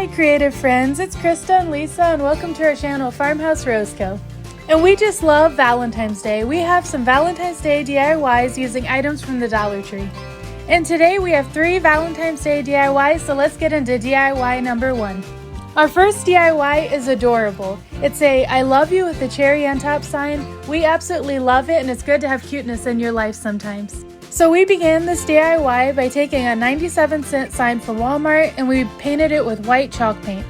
Hi creative friends, it's Krista and Lisa and welcome to our channel Farmhouse Roscoe. And we just love Valentine's Day. We have some Valentine's Day DIYs using items from the Dollar Tree. And today we have 3 Valentine's Day DIYs, so let's get into DIY number 1. Our first DIY is adorable. It's a I love you with a cherry on top sign. We absolutely love it and it's good to have cuteness in your life sometimes. So we began this DIY by taking a 97-cent sign from Walmart and we painted it with white chalk paint.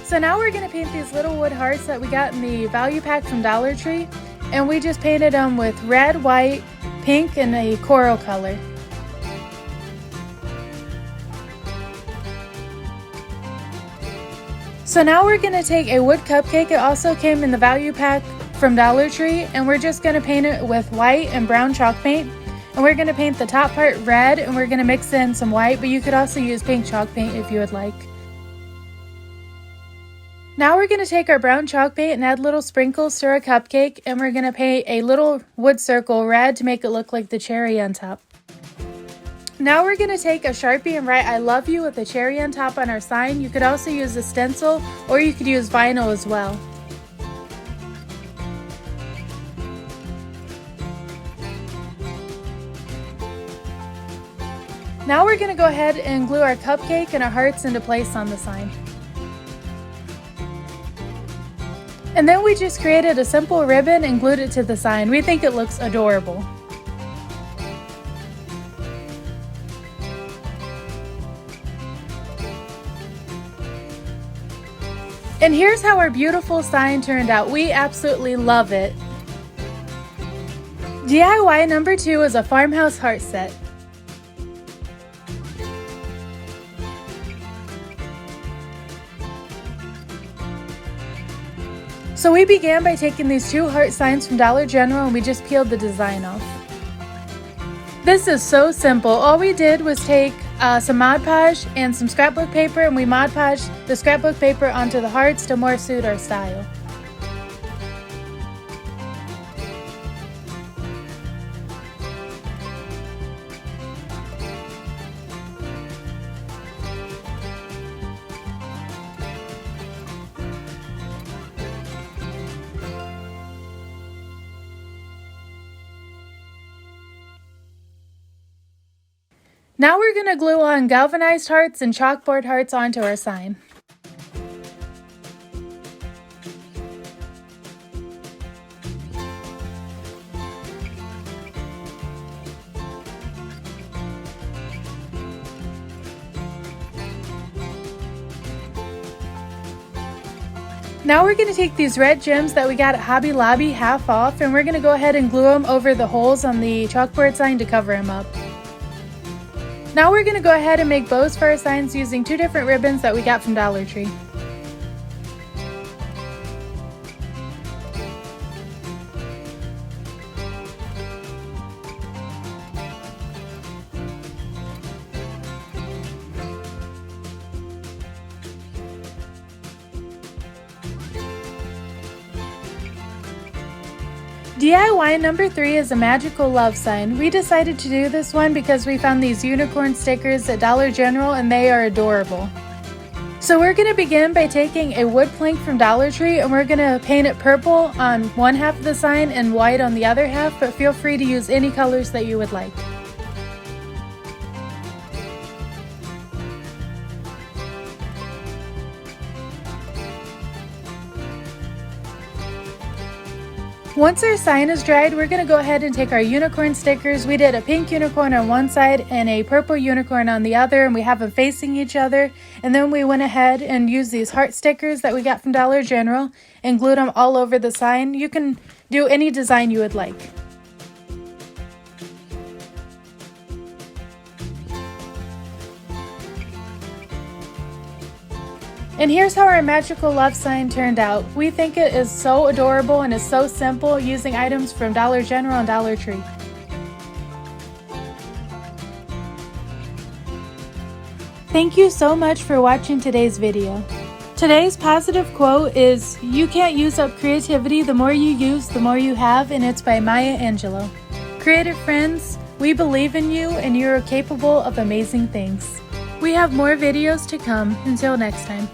So now we're going to paint these little wood hearts that we got in the value pack from Dollar Tree, and we just painted them with red, white, pink, and a coral color. So now we're going to take a wood cupcake. It also came in the value pack from Dollar Tree, and we're just going to paint it with white and brown chalk paint, and we're going to paint the top part red and we're going to mix in some white, but you could also use pink chalk paint if you would like. Now we're going to take our brown chalk paint and add little sprinkles to our cupcake, and we're going to paint a little wood circle red to make it look like the cherry on top. Now we're going to take a Sharpie and write I love you with a cherry on top on our sign. You could also use a stencil or you could use vinyl as well. Now we're going to go ahead and glue our cupcake and our hearts into place on the sign. And then we just created a simple ribbon and glued it to the sign. We think it looks adorable. And here's how our beautiful sign turned out. We absolutely love it. DIY number 2 is a farmhouse heart set. So we began by taking these 2 heart signs from Dollar General and we just peeled the design off. This is so simple. All we did was take some Mod Podge and some scrapbook paper, and we Mod Podged the scrapbook paper onto the hearts to more suit our style. Now we're going to glue on galvanized hearts and chalkboard hearts onto our sign. Now we're going to take these red gems that we got at Hobby Lobby half off, and we're going to go ahead and glue them over the holes on the chalkboard sign to cover them up. Now we're going to go ahead and make bows for our signs using 2 different ribbons that we got from Dollar Tree. DIY number 3 is a magical love sign. We decided to do this one because we found these unicorn stickers at Dollar General and they are adorable. So we're going to begin by taking a wood plank from Dollar Tree and we're going to paint it purple on one half of the sign and white on the other half, but feel free to use any colors that you would like. Once our sign is dried, we're going to go ahead and take our unicorn stickers. We did a pink unicorn on one side and a purple unicorn on the other, and we have them facing each other. And then we went ahead and used these heart stickers that we got from Dollar General and glued them all over the sign. You can do any design you would like. And here's how our magical love sign turned out. We think it is so adorable and is so simple using items from Dollar General and Dollar Tree. Thank you so much for watching today's video. Today's positive quote is, "You can't use up creativity. The more you use, the more you have," and it's by Maya Angelou. Creative friends, We believe in you and you are capable of amazing things. We have more videos to come. Until next time.